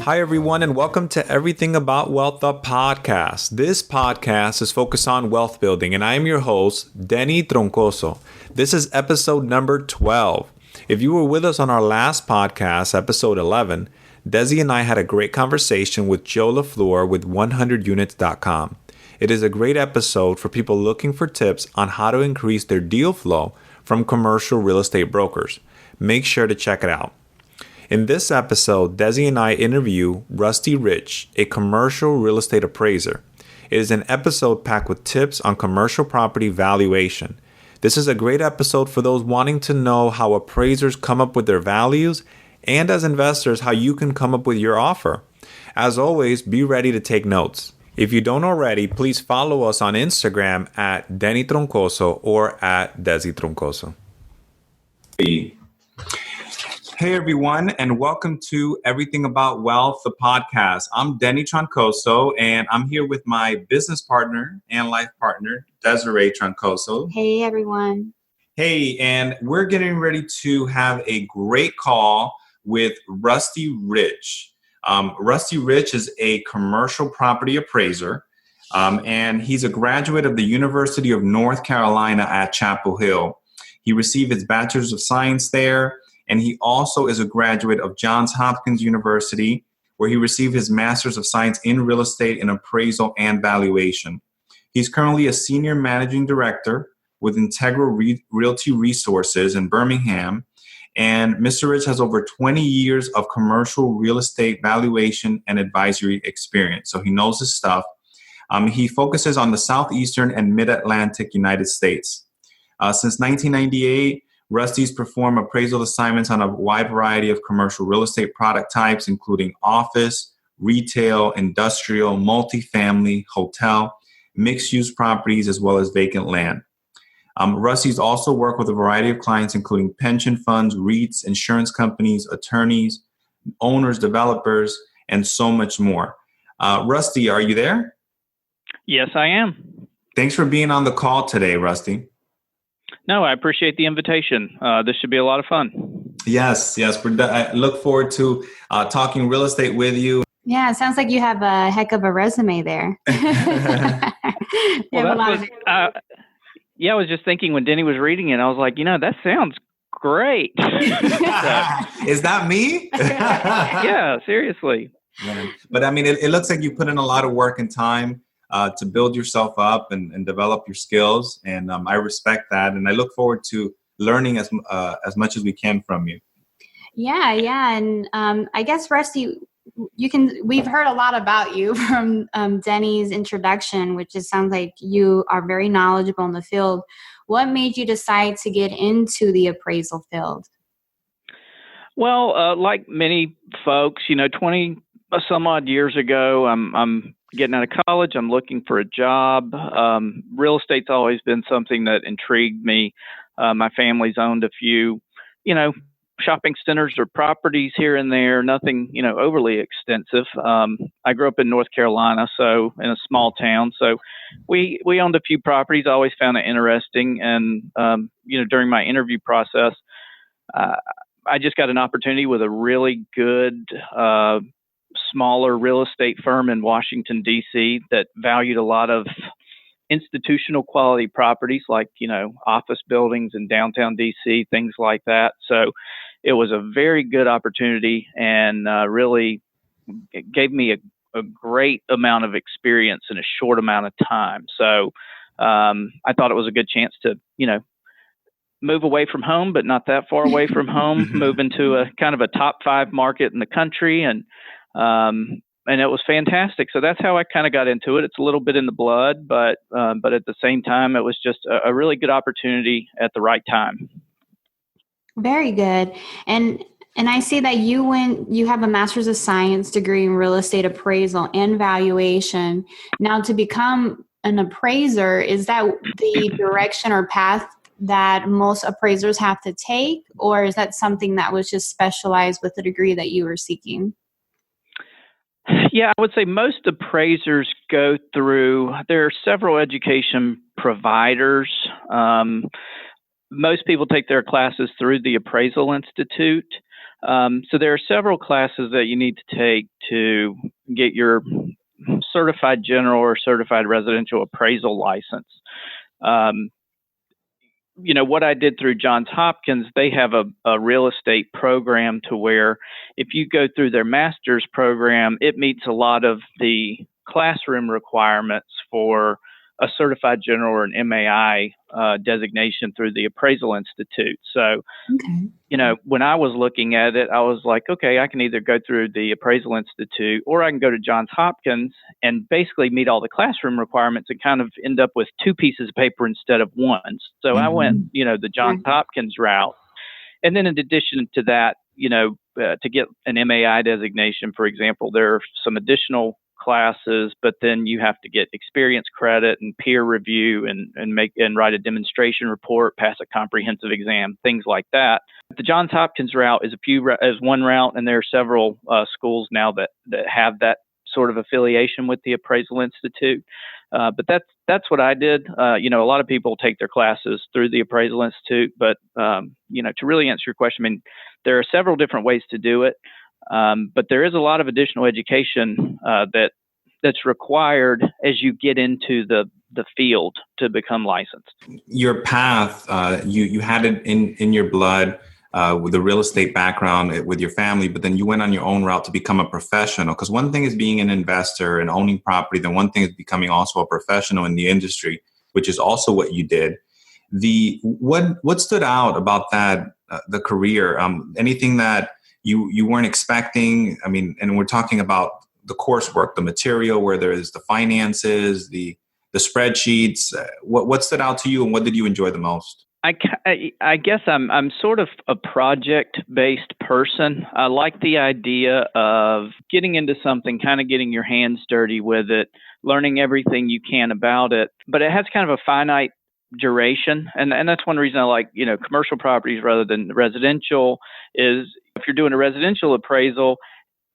Hi, everyone, and welcome to Everything About Wealth, the podcast. This podcast is focused on wealth building, and I am your host, Denny Troncoso. This is episode number 12. If you were with us on our last podcast, episode 11, Desi and I had a great conversation with Joe LaFleur with 100units.com. It is a great episode for people looking for tips on how to increase their deal flow from commercial real estate brokers. Make sure to check it out. In this episode, Desi and I interview Rusty Rich, a commercial real estate appraiser. It is an episode packed with tips on commercial property valuation. This is a great episode for those wanting to know how appraisers come up with their values, and as investors, how you can come up with your offer. As always, be ready to take notes. If you don't already, please follow us on Instagram at Denny Troncoso or at Desi Troncoso. Hey everyone, and welcome to Everything About Wealth, the podcast. I'm Denny Troncoso, and I'm here with my business partner and life partner, Desiree Troncoso. Hey everyone. Hey, and we're getting ready to have a great call with Rusty Rich. Rusty Rich is a commercial property appraiser, and he's a graduate of the University of North Carolina at Chapel Hill. He received his Bachelor's of Science there. And he also is a graduate of Johns Hopkins University, where he received his Master's of Science in Real Estate in Appraisal and Valuation. He's currently a Senior Managing Director with Integral Realty Resources in Birmingham. And Mr. Rich has over 20 years of commercial real estate valuation and advisory experience. So he knows his stuff. He focuses on the Southeastern and Mid-Atlantic United States. Since 1998, Rusty's performed appraisal assignments on a wide variety of commercial real estate product types, including office, retail, industrial, multifamily, hotel, mixed-use properties, as well as vacant land. Rusty's also worked with a variety of clients, including pension funds, REITs, insurance companies, attorneys, owners, developers, and so much more. Rusty, are you there? Yes, I am. Thanks for being on the call today, Rusty. No, I appreciate the invitation. This should be a lot of fun. Yes. I look forward to talking real estate with you. Yeah, it sounds like you have a heck of a resume there. I was just thinking when Denny was reading it, I was like, that sounds great. Is that me? Yeah, seriously. But I mean, it looks like you put in a lot of work and time to build yourself up and develop your skills. And I respect that. And I look forward to learning as much as we can from you. Yeah. And I guess, Rusty, we've heard a lot about you from Denny's introduction, which sounds like you are very knowledgeable in the field. What made you decide to get into the appraisal field? Well, like many folks, 20 some odd years ago, I'm getting out of college. I'm looking for a job. Real estate's always been something that intrigued me. My family's owned a few, shopping centers or properties here and there, nothing, overly extensive. I grew up in North Carolina, so in a small town. So we owned a few properties. I always found it interesting. And, during my interview process, I just got an opportunity with a really good, smaller real estate firm in Washington, D.C. that valued a lot of institutional quality properties like, office buildings in downtown D.C., things like that. So it was a very good opportunity and really gave me a great amount of experience in a short amount of time. So I thought it was a good chance to, move away from home, but not that far away from home, move into a kind of a top 5 market in the country. And it was fantastic. So that's how I kind of got into it. It's a little bit in the blood, but at the same time, it was just a really good opportunity at the right time. Very good. And I see that you have a Master's of Science degree in real estate appraisal and valuation. Now, to become an appraiser, is that the direction or path that most appraisers have to take, or is that something that was just specialized with the degree that you were seeking? Yeah, I would say most appraisers go through, there are several education providers. Most people take their classes through the Appraisal Institute. So there are several classes that you need to take to get your certified general or certified residential appraisal license. What I did through Johns Hopkins, they have a real estate program to where if you go through their master's program, it meets a lot of the classroom requirements for a certified general or an MAI designation through the Appraisal Institute. So, when I was looking at it, I was like, okay, I can either go through the Appraisal Institute or I can go to Johns Hopkins and basically meet all the classroom requirements and kind of end up with two pieces of paper instead of one. So I went, the Johns Hopkins route. And then in addition to that, to get an MAI designation, for example, there are some additional classes, but then you have to get experience credit and peer review and write a demonstration report, pass a comprehensive exam, things like that. The Johns Hopkins route is one route, and there are several schools now that have that sort of affiliation with the Appraisal Institute. But that's what I did. A lot of people take their classes through the Appraisal Institute, but to really answer your question, I mean, there are several different ways to do it. But there is a lot of additional education that's required as you get into the field to become licensed. Your path, you had it in your blood with the real estate background with your family, but then you went on your own route to become a professional. Because one thing is being an investor and owning property, then one thing is becoming also a professional in the industry, which is also what you did. What stood out about that, the career? Anything that you weren't expecting? I mean, and we're talking about the coursework, the material, where there is the finances, the spreadsheets. What stood out to you, and what did you enjoy the most? I guess I'm sort of a project-based person. I like the idea of getting into something, kind of getting your hands dirty with it, learning everything you can about it. But it has kind of a finite duration, and that's one reason I like commercial properties rather than residential. Is if you're doing a residential appraisal,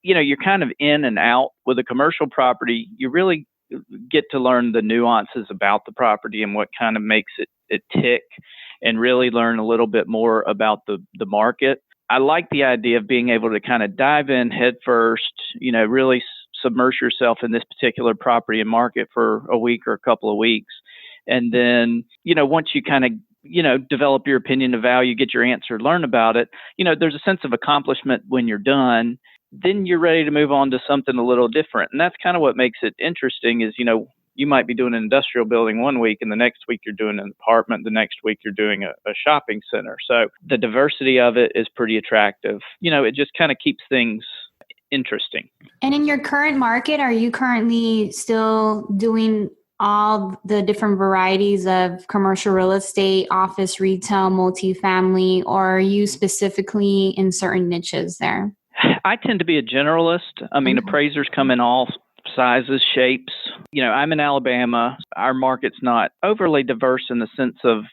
you're kind of in and out. With a commercial property, you really get to learn the nuances about the property and what kind of makes it tick, and really learn a little bit more about the market. I like the idea of being able to kind of dive in head first, really submerge yourself in this particular property and market for a week or a couple of weeks. And then, once you kind of, develop your opinion of value, get your answer, learn about it, there's a sense of accomplishment when you're done. Then you're ready to move on to something a little different. And that's kind of what makes it interesting is, you might be doing an industrial building one week, and the next week you're doing an apartment. The next week you're doing a shopping center. So the diversity of it is pretty attractive. It just kind of keeps things interesting. And in your current market, are you currently still doing all the different varieties of commercial real estate, office, retail, multifamily, or are you specifically in certain niches there? I tend to be a generalist. I mean, appraisers come in all sizes, shapes. I'm in Alabama. Our market's not overly diverse in the sense of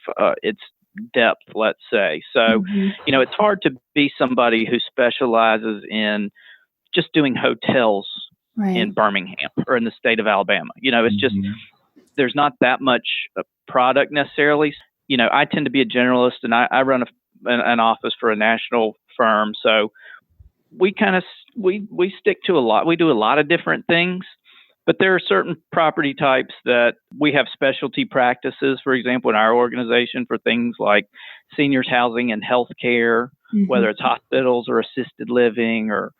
its depth, let's say. So, it's hard to be somebody who specializes in just doing hotels in Birmingham or in the state of Alabama. It's just, there's not that much product necessarily. I tend to be a generalist, and I run an office for a national firm. So we kind of, we stick to a lot. We do a lot of different things, but there are certain property types that we have specialty practices, for example, in our organization for things like seniors housing and healthcare, whether it's hospitals or assisted living or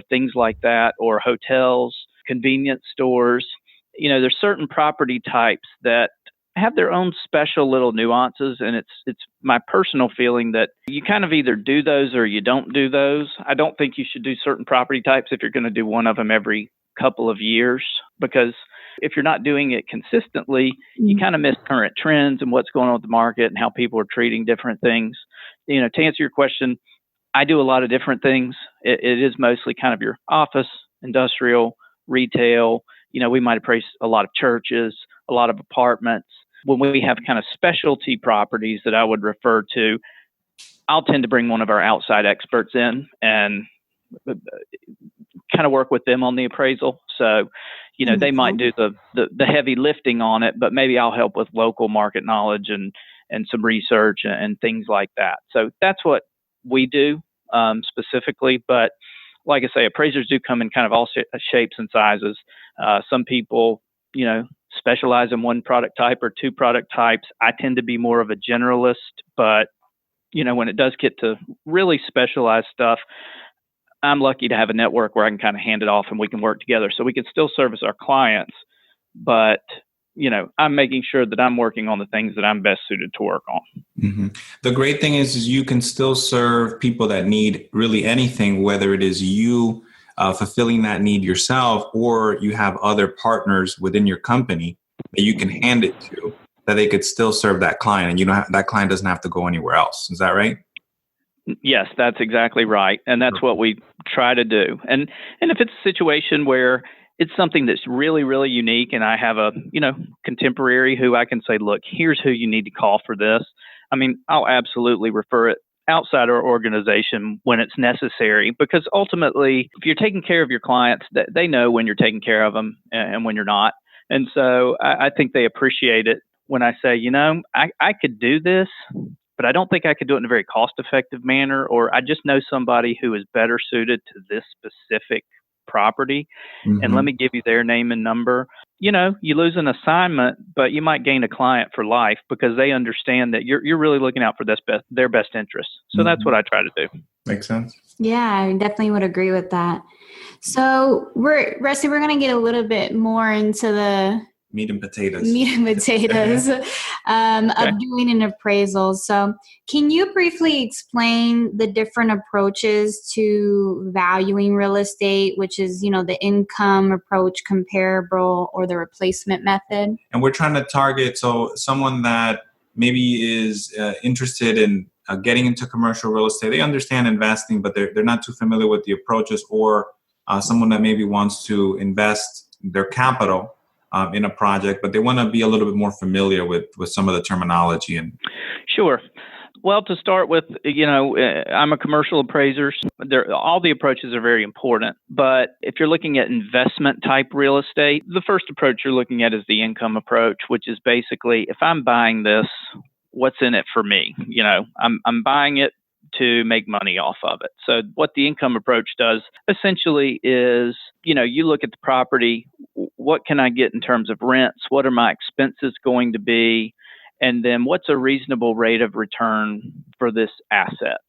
things like that, or hotels, convenience stores. There's certain property types that have their own special little nuances, and it's my personal feeling that you kind of either do those or you don't do those. I don't think you should do certain property types if you're going to do one of them every couple of years, because if you're not doing it consistently, you kind of miss current trends and what's going on with the market and how people are treating different things. To answer your question, I do a lot of different things. It is mostly kind of your office, industrial, retail. We might appraise a lot of churches, a lot of apartments. When we have kind of specialty properties that I would refer to, I'll tend to bring one of our outside experts in and kind of work with them on the appraisal. So, they might do the heavy lifting on it, but maybe I'll help with local market knowledge and some research and things like that. So that's what we do. specifically, but like I say, appraisers do come in kind of all shapes and sizes. Some people, specialize in one product type or two product types. I tend to be more of a generalist, but when it does get to really specialized stuff, I'm lucky to have a network where I can kind of hand it off and we can work together. So we can still service our clients, but I'm making sure that I'm working on the things that I'm best suited to work on. Mm-hmm. The great thing is you can still serve people that need really anything, whether it is you fulfilling that need yourself, or you have other partners within your company that you can hand it to, that they could still serve that client, and that client doesn't have to go anywhere else. Is that right? Yes, that's exactly right. And that's what we try to do. And if it's a situation where it's something that's really, really unique, and I have a, contemporary who I can say, look, here's who you need to call for this. I mean, I'll absolutely refer it outside our organization when it's necessary, because ultimately, if you're taking care of your clients, they know when you're taking care of them and when you're not. And so I think they appreciate it when I say, I could do this, but I don't think I could do it in a very cost-effective manner, or I just know somebody who is better suited to this specific property. Mm-hmm. And let me give you their name and number. You lose an assignment, but you might gain a client for life because they understand that you're really looking out for their best interests. So that's what I try to do. Makes sense. Yeah, I definitely would agree with that. So Rusty, we're going to get a little bit more into the meat and potatoes of doing an appraisal. So can you briefly explain the different approaches to valuing real estate, which is, the income approach, comparable, or the replacement method? And we're trying to target someone that maybe is interested in getting into commercial real estate. They understand investing, but they're not too familiar with the approaches, or someone that maybe wants to invest their capital in a project, but they want to be a little bit more familiar with some of the terminology. Sure. Well, to start with, I'm a commercial appraiser. All the approaches are very important, but if you're looking at investment type real estate, the first approach you're looking at is the income approach, which is basically, if I'm buying this, what's in it for me? I'm buying it to make money off of it. So what the income approach does essentially is, you look at the property, what can I get in terms of rents? What are my expenses going to be? And then what's a reasonable rate of return for this asset?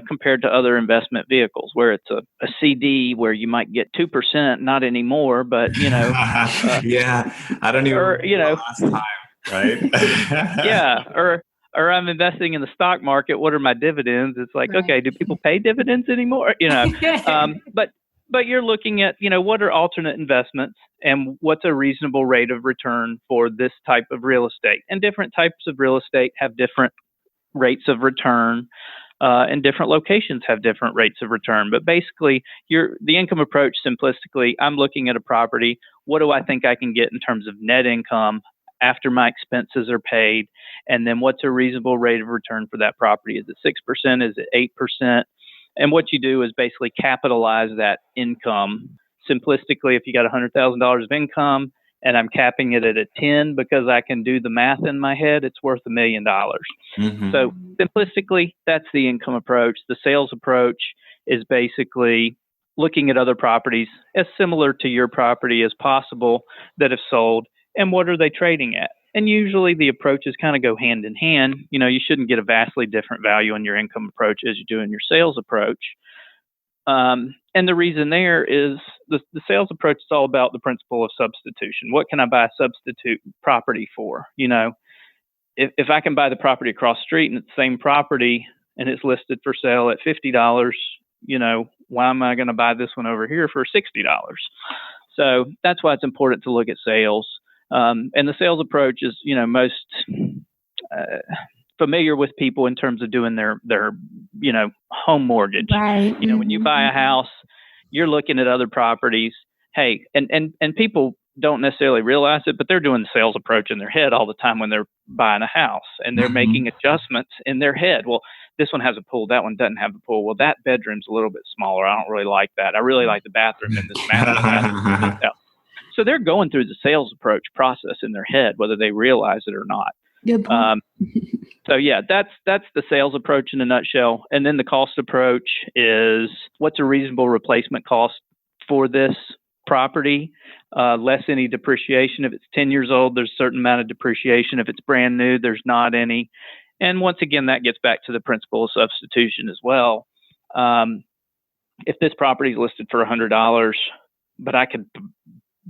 Compared to other investment vehicles where it's a CD where you might get 2%, not anymore, but, yeah, I don't even remember last time, right? Yeah. Or I'm investing in the stock market. What are my dividends? It's like, right. Okay, do people pay dividends anymore? But you're looking at, what are alternate investments and what's a reasonable rate of return for this type of real estate? And different types of real estate have different rates of return, and different locations have different rates of return. But basically, the income approach, simplistically, I'm looking at a property. What do I think I can get in terms of net income after my expenses are paid? And then what's a reasonable rate of return for that property? Is it 6%? Is it 8%? And what you do is basically capitalize that income. Simplistically, if you got $100,000 of income and I'm capping it at a 10 because I can do the math in my head, it's worth $1 million. Mm-hmm. So simplistically, that's the income approach. The sales approach is basically looking at other properties as similar to your property as possible that have sold, and what are they trading at? And usually the approaches kind of go hand in hand. You shouldn't get a vastly different value on your income approach as you do in your sales approach. And the reason there is the sales approach is all about the principle of substitution. What can I buy a substitute property for? If I can buy the property across the street and it's the same property and it's listed for sale at $50, why am I going to buy this one over here for $60? So that's why it's important to look at sales. And the sales approach is, most familiar with people in terms of doing their home mortgage. Right. When you buy a house, you're looking at other properties. Hey, and people don't necessarily realize it, but they're doing the sales approach in their head all the time when they're buying a house, and they're making adjustments in their head. Well, this one has a pool, that one doesn't have a pool. Well, that bedroom's a little bit smaller. I don't really like that. I really like the bathroom in this bathroom. So they're going through the sales approach process in their head, whether they realize it or not. Good point. So yeah, that's the sales approach in a nutshell. And then the cost approach is what's a reasonable replacement cost for this property, less any depreciation. If it's 10 years old, there's a certain amount of depreciation. If it's brand new, there's not any. And once again, that gets back to the principle of substitution as well. If this property is listed for $100, but I could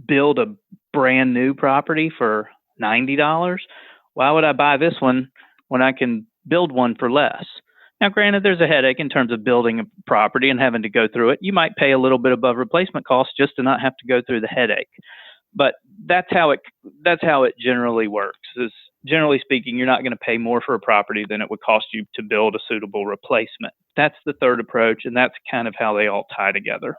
build a brand new property for $90, why would I buy this one when I can build one for less? Now, granted, there's a headache in terms of building a property and having to go through it. You might pay a little bit above replacement cost just to not have to go through the headache. But that's how it generally works. Is generally speaking, you're not going to pay more for a property than it would cost you to build a suitable replacement. That's the third approach, and that's kind of how they all tie together.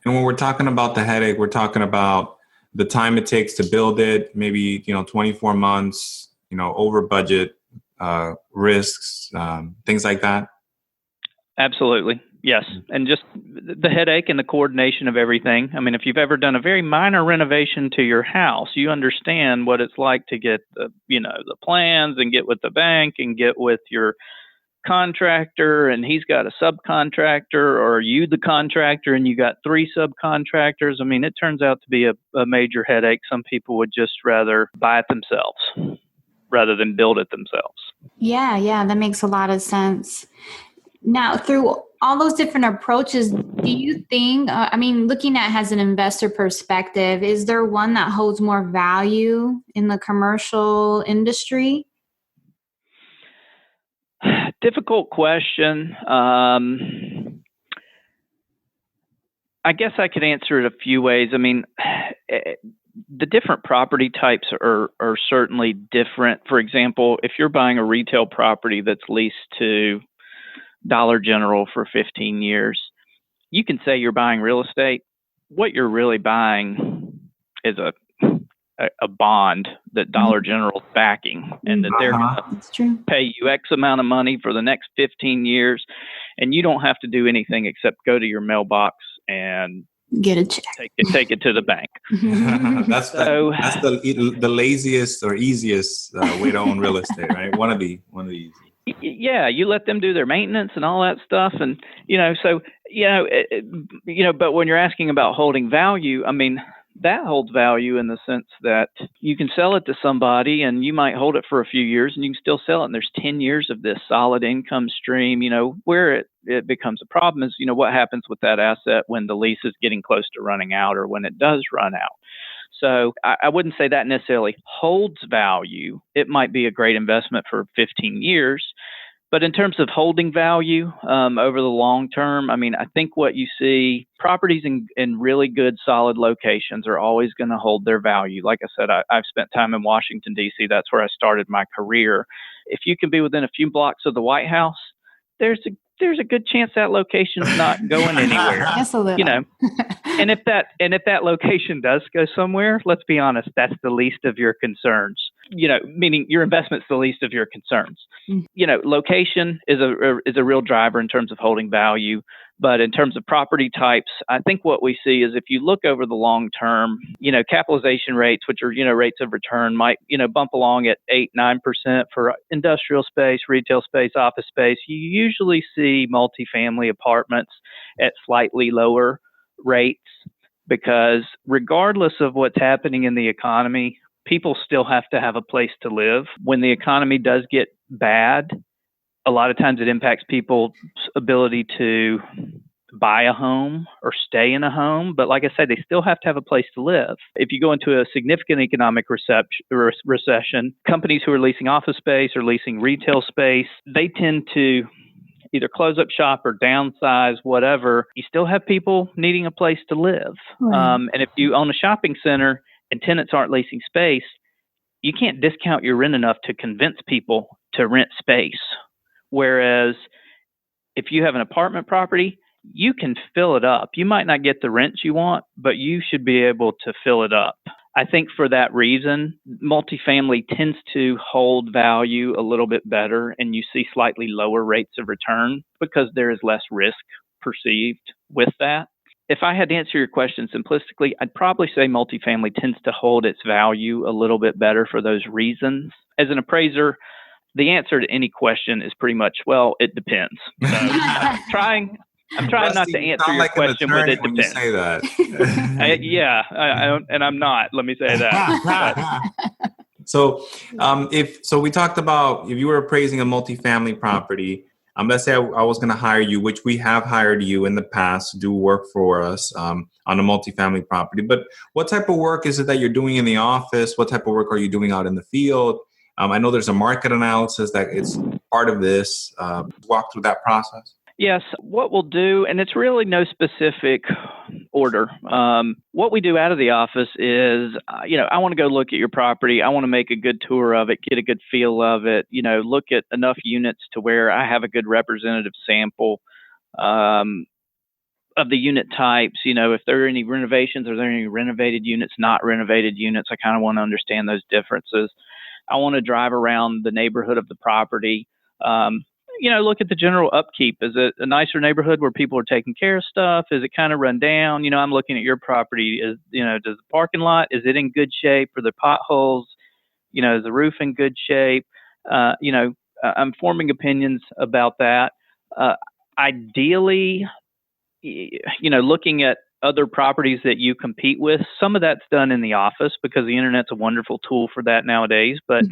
And when we're talking about the headache, we're talking about the time it takes to build it, maybe 24 months, over budget, risks, things like that. Absolutely. Yes. And just the headache and the coordination of everything. I mean, if you've ever done a very minor renovation to your house, you understand what it's like to get the plans and get with the bank and get with your contractor, and he's got a subcontractor, or you the contractor and you got 3 subcontractors. I mean, it turns out to be a major headache. Some people would just rather buy it themselves rather than build it themselves. Yeah, that makes a lot of sense. Now, through all those different approaches, do you think, looking at it as an investor perspective, is there one that holds more value in the commercial industry? Difficult question. I guess I could answer it a few ways. I mean, the different property types are certainly different. For example, if you're buying a retail property that's leased to Dollar General for 15 years, you can say you're buying real estate. What you're really buying is a bond that Dollar General's backing, and that they're going to pay you X amount of money for the next 15 years, and you don't have to do anything except go to your mailbox and get a check. Take it to the bank. That's the laziest or easiest way to own real estate, right? One of the easiest. Yeah, you let them do their maintenance and all that stuff, and but when you're asking about holding value, I mean, that holds value in the sense that you can sell it to somebody and you might hold it for a few years and you can still sell it. And there's 10 years of this solid income stream. Where it becomes a problem is, what happens with that asset when the lease is getting close to running out or when it does run out. So I wouldn't say that necessarily holds value. It might be a great investment for 15 years. But in terms of holding value over the long term, I mean, I think what you see, properties in really good, solid locations are always going to hold their value. Like I said, I've spent time in Washington, D.C. That's where I started my career. If you can be within a few blocks of the White House, there's a good chance that location's not going anywhere. Yes, a little. And if that location does go somewhere, let's be honest, that's the least of your concerns. Meaning your investment's the least of your concerns. Location is a real driver in terms of holding value. But in terms of property types, I think what we see is if you look over the long term, capitalization rates, which are, rates of return, might, bump along at 8-9% for industrial space, retail space, office space. You usually see multifamily apartments at slightly lower rates because regardless of what's happening in the economy, people still have to have a place to live. When the economy does get bad, a lot of times it impacts people's ability to buy a home or stay in a home. But like I said, they still have to have a place to live. If you go into a significant economic recession, companies who are leasing office space or leasing retail space, they tend to either close up shop or downsize, whatever. You still have people needing a place to live. Right. And if you own a shopping center and tenants aren't leasing space, you can't discount your rent enough to convince people to rent space. Whereas if you have an apartment property, you can fill it up. You might not get the rents you want, but you should be able to fill it up. I think for that reason, multifamily tends to hold value a little bit better, and you see slightly lower rates of return because there is less risk perceived with that. if I had to answer your question simplistically, I'd probably say multifamily tends to hold its value a little bit better for those reasons. As an appraiser, the answer to any question is pretty much, well, it depends. So I'm trying Rusty, not to you answer sound your like an question with attorney it when you depends. say that. Yeah, I don't, and I'm not. Let me say that. So, so we talked about if you were appraising a multifamily property. Let's say I was going to hire you, which we have hired you in the past to do work for us on a multifamily property. But what type of work is it that you're doing in the office? What type of work are you doing out in the field? I know there's a market analysis that it's part of this. Walk through that process. Yes, what we'll do, and it's really no specific order. What we do out of the office is, I want to go look at your property. I want to make a good tour of it, get a good feel of it, look at enough units to where I have a good representative sample of the unit types. If there are any renovations, are there any renovated units, not renovated units? I kind of want to understand those differences. I want to drive around the neighborhood of the property. Look at the general upkeep. Is it a nicer neighborhood where people are taking care of stuff? Is it kind of run down? I'm looking at your property. Does the parking lot, is it in good shape? Are there potholes? Is the roof in good shape? I'm forming opinions about that. Ideally, looking at other properties that you compete with, some of that's done in the office because the internet's a wonderful tool for that nowadays. But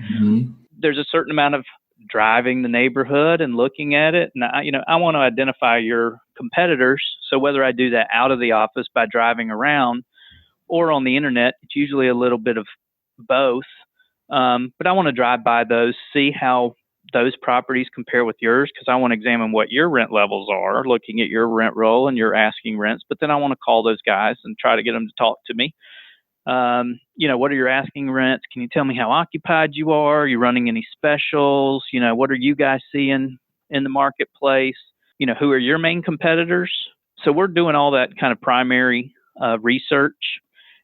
there's a certain amount of driving the neighborhood and looking at it. And I want to identify your competitors. So whether I do that out of the office by driving around or on the internet, it's usually a little bit of both. But I want to drive by those, see how those properties compare with yours, because I want to examine what your rent levels are, looking at your rent roll and your asking rents. But then I want to call those guys and try to get them to talk to me. What are your asking rents? Can you tell me how occupied you are? Are you running any specials? What are you guys seeing in the marketplace? Who are your main competitors? So we're doing all that kind of primary research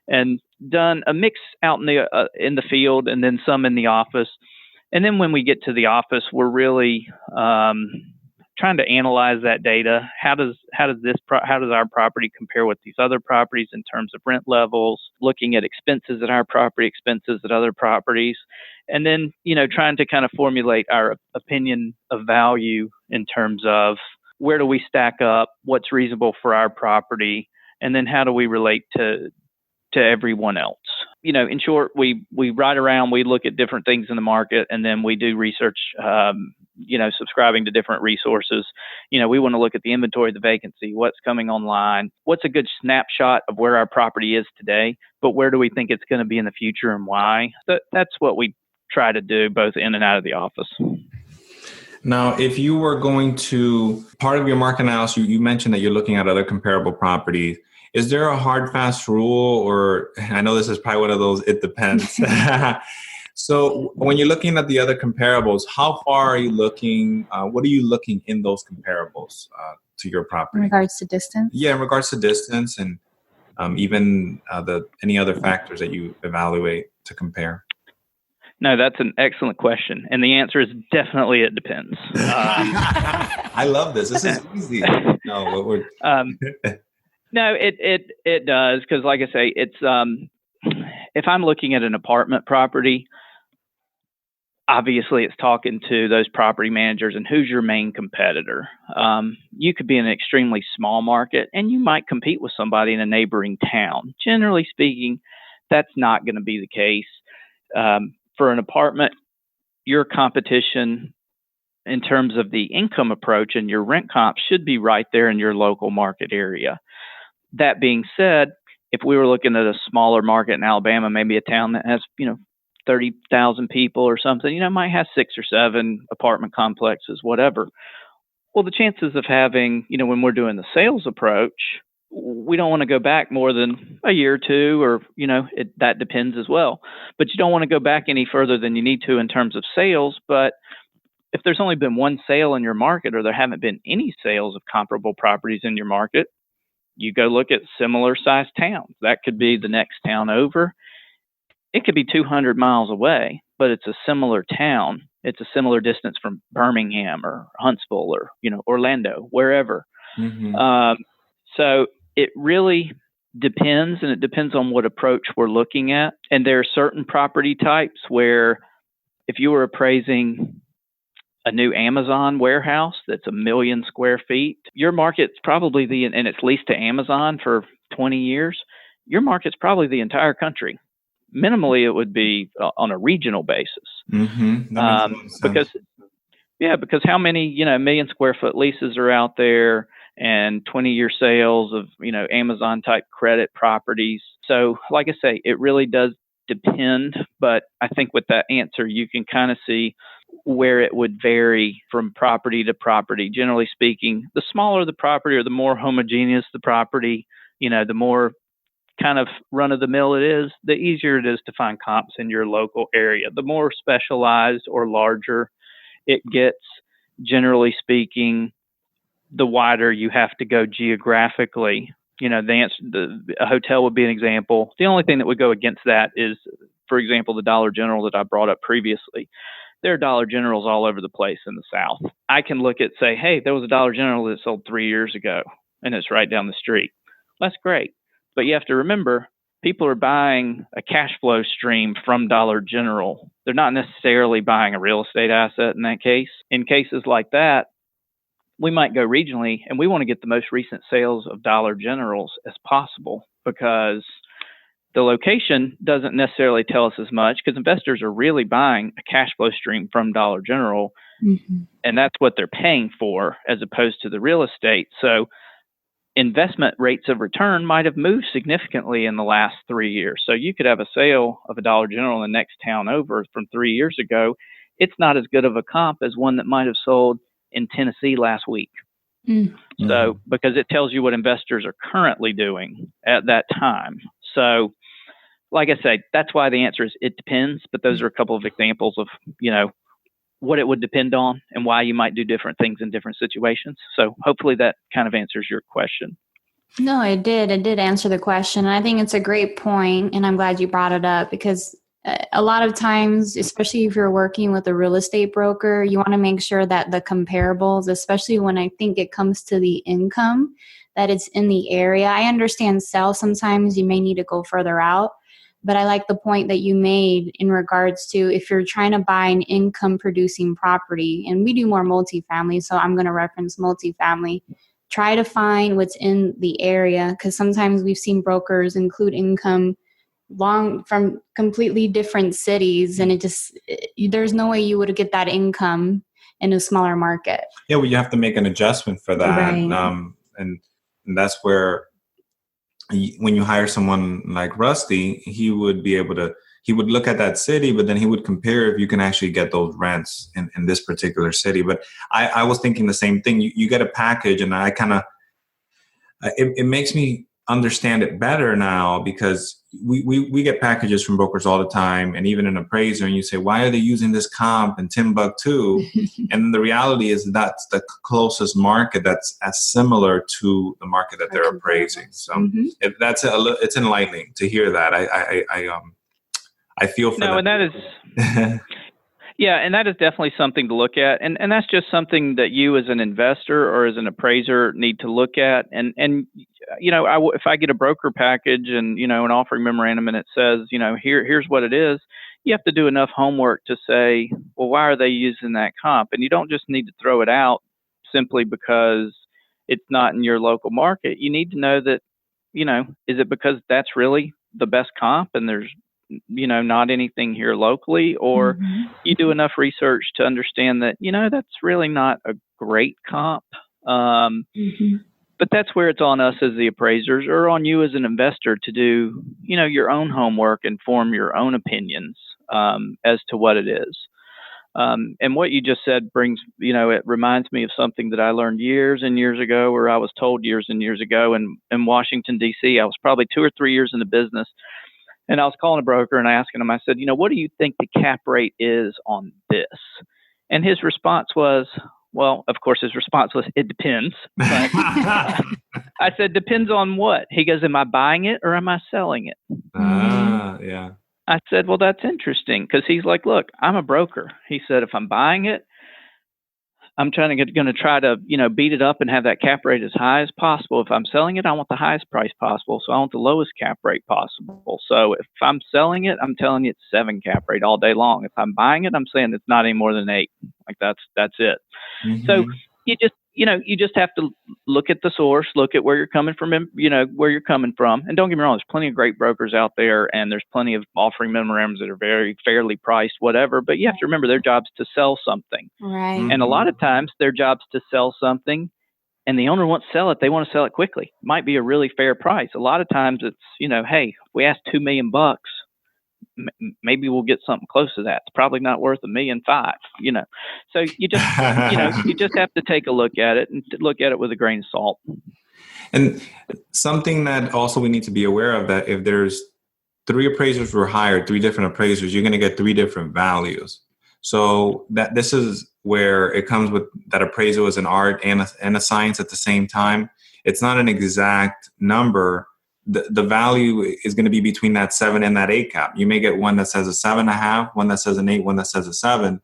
and done a mix out in the field and then some in the office. And then when we get to the office, we're really trying to analyze that data. How does our property compare with these other properties in terms of rent levels? Looking at expenses at our property, expenses at other properties, and then trying to kind of formulate our opinion of value in terms of where do we stack up, what's reasonable for our property, and then how do we relate to everyone else. In short, we ride around, we look at different things in the market, and then we do research, subscribing to different resources. We want to look at the inventory, the vacancy, what's coming online, what's a good snapshot of where our property is today, but where do we think it's going to be in the future and why? So that's what we try to do both in and out of the office. Now, if you were going to, part of your market analysis, you mentioned that you're looking at other comparable properties. Is there a hard, fast rule, or I know this is probably one of those, it depends. So when you're looking at the other comparables, how far are you looking? What are you looking in those comparables to your property? In regards to distance? Yeah, in regards to distance and even any other factors that you evaluate to compare. No, that's an excellent question. And the answer is definitely it depends. I love this. This is easy. No, No, it does, because like I say, it's if I'm looking at an apartment property, obviously it's talking to those property managers and who's your main competitor. You could be in an extremely small market and you might compete with somebody in a neighboring town. Generally speaking, that's not going to be the case. For an apartment, your competition in terms of the income approach and your rent comp should be right there in your local market area. That being said, if we were looking at a smaller market in Alabama, maybe a town that has, 30,000 people or something, might have 6 or 7 apartment complexes, whatever. Well, the chances of having, when we're doing the sales approach, we don't want to go back more than a year or two, or, that depends as well. But you don't want to go back any further than you need to in terms of sales. But if there's only been one sale in your market, or there haven't been any sales of comparable properties in your market, you go look at similar sized towns. That could be the next town over. It could be 200 miles away, but it's a similar town. It's a similar distance from Birmingham or Huntsville or, Orlando, wherever. Mm-hmm. So It really depends, and it depends on what approach we're looking at. And there are certain property types where if you were appraising a new Amazon warehouse that's 1 million square feet, your market's probably and it's leased to Amazon for 20 years, your market's probably the entire country. Minimally, it would be on a regional basis. Mm-hmm. That makes a lot of sense. Because how many, 1 million square foot leases are out there, and 20-year sales of, Amazon type credit properties. So like I say, it really does depend, but I think with that answer, you can kind of see where it would vary from property to property. Generally speaking, the smaller the property or the more homogeneous the property, the more kind of run of the mill it is, the easier it is to find comps in your local area. The more specialized or larger it gets, generally speaking, the wider you have to go geographically. A hotel would be an example. The only thing that would go against that is, for example, the Dollar General that I brought up previously. There are Dollar Generals all over the place in the South. I can look at, say, hey, there was a Dollar General that sold 3 years ago, and it's right down the street. That's great. But you have to remember, people are buying a cash flow stream from Dollar General. They're not necessarily buying a real estate asset in that case. In cases like that, we might go regionally, and we want to get the most recent sales of Dollar Generals as possible, because the location doesn't necessarily tell us as much, because investors are really buying a cash flow stream from Dollar General, and that's what they're paying for as opposed to the real estate. So investment rates of return might have moved significantly in the last 3 years. So you could have a sale of a Dollar General in the next town over from 3 years ago. It's not as good of a comp as one that might have sold in Tennessee last week. So, because it tells you what investors are currently doing at that time. So, like I say, that's why the answer is it depends. But those are a couple of examples of, what it would depend on and why you might do different things in different situations. So hopefully that kind of answers your question. No, it did. It did answer the question. And I think it's a great point, and I'm glad you brought it up, because a lot of times, especially if you're working with a real estate broker, you want to make sure that the comparables, especially when I think it comes to the income, that it's in the area. I understand sell sometimes you may need to go further out, but I like the point that you made in regards to if you're trying to buy an income producing property, and we do more multifamily, so I'm going to reference multifamily, try to find what's in the area, because sometimes we've seen brokers include income from completely different cities, and there's no way you would get that income in a smaller market. Yeah, well, you have to make an adjustment for that. Right. And that's where when you hire someone like Rusty, he would look at that city, but then he would compare if you can actually get those rents in this particular city. But I was thinking the same thing. You get a package, and I kind of, it makes me understand it better now, because we get packages from brokers all the time, and even an appraiser, and you say, why are they using this comp in Timbuktu? And the reality is that's the closest market that's as similar to the market that they're appraising. So it's enlightening to hear that. I feel for no, that. And that is yeah, and that is definitely something to look at, and that's just something that you as an investor or as an appraiser need to look at. And if I get a broker package and an offering memorandum and it says here's what it is, you have to do enough homework to say, well, why are they using that comp? And you don't just need to throw it out simply because it's not in your local market. You need to know that is it because that's really the best comp and there's not anything here locally, or you do enough research to understand that, that's really not a great comp. But that's where it's on us as the appraisers, or on you as an investor, to do, your own homework and form your own opinions as to what it is. And what you just said it reminds me of something that I learned years and years ago, or I was told years and years ago in Washington, D.C. I was probably 2 or 3 years in the business. And I was calling a broker and asking him, I said, what do you think the cap rate is on this? And his response was, well, of course, his response was, it depends. But I said, depends on what? He goes, am I buying it or am I selling it? Yeah. I said, well, that's interesting, because he's like, look, I'm a broker. He said, if I'm buying it, I'm going to try to, beat it up and have that cap rate as high as possible. If I'm selling it, I want the highest price possible. So I want the lowest cap rate possible. So if I'm selling it, I'm telling you it's 7 cap rate all day long. If I'm buying it, I'm saying it's not any more than 8. Like that's it. Mm-hmm. So you just have to look at the source, look at where you're coming from, where you're coming from. And don't get me wrong, there's plenty of great brokers out there, and there's plenty of offering memorandums that are very fairly priced, whatever. But you have to remember their job's to sell something. Right. And a lot of times their job's to sell something, and the owner wants to sell it. They want to sell it quickly. Might be a really fair price. A lot of times it's, hey, if we ask $2 million, maybe we'll get something close to that. It's probably not worth $1.5 million, So you just, you just have to take a look at it and look at it with a grain of salt. And something that also we need to be aware of, that if there's 3 appraisers were hired, 3 different appraisers, you're going to get 3 different values. So that this is where it comes with that appraisal is an art and a science at the same time. It's not an exact number. The value is going to be between that 7 and that 8 cap. You may get one that says a 7.5, one that says an 8, one that says a 7.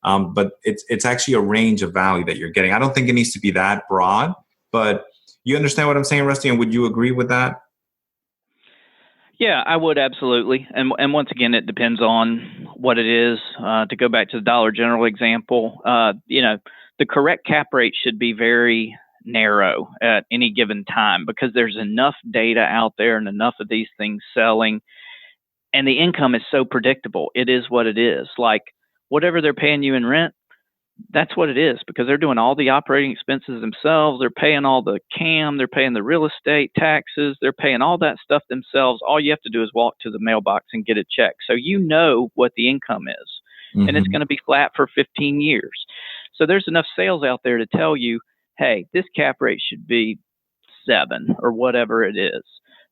But it's actually a range of value that you're getting. I don't think it needs to be that broad, but you understand what I'm saying, Rusty? And would you agree with that? Yeah, I would absolutely. And once again, it depends on what it is. To go back to the Dollar General example, the correct cap rate should be very narrow at any given time, because there's enough data out there and enough of these things selling, and the income is so predictable. It is what it is. Like whatever they're paying you in rent, that's what it is, because they're doing all the operating expenses themselves. They're paying all the CAM, they're paying the real estate taxes, they're paying all that stuff themselves. All you have to do is walk to the mailbox and get a check. So what the income is. Mm-hmm. And it's going to be flat for 15 years. So there's enough sales out there to tell you, hey, this cap rate should be 7 or whatever it is.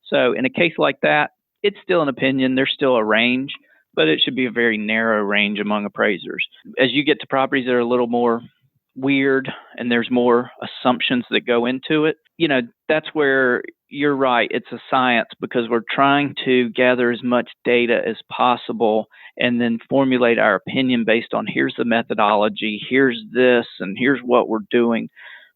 So in a case like that, it's still an opinion. There's still a range, but it should be a very narrow range among appraisers. As you get to properties that are a little more weird and there's more assumptions that go into it, that's where you're right. It's a science, because we're trying to gather as much data as possible and then formulate our opinion based on here's the methodology, here's this, and here's what we're doing.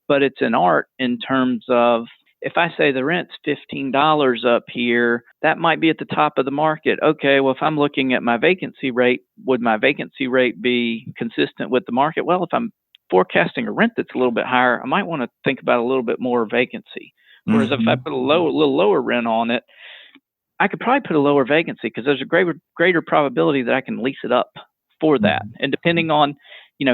But it's an art in terms of, if I say the rent's $15 up here, that might be at the top of the market. Okay, well, if I'm looking at my vacancy rate, would my vacancy rate be consistent with the market? Well, if I'm forecasting a rent that's a little bit higher, I might want to think about a little bit more vacancy. Whereas if I put a little lower rent on it, I could probably put a lower vacancy, because there's a greater probability that I can lease it up for that. And depending on,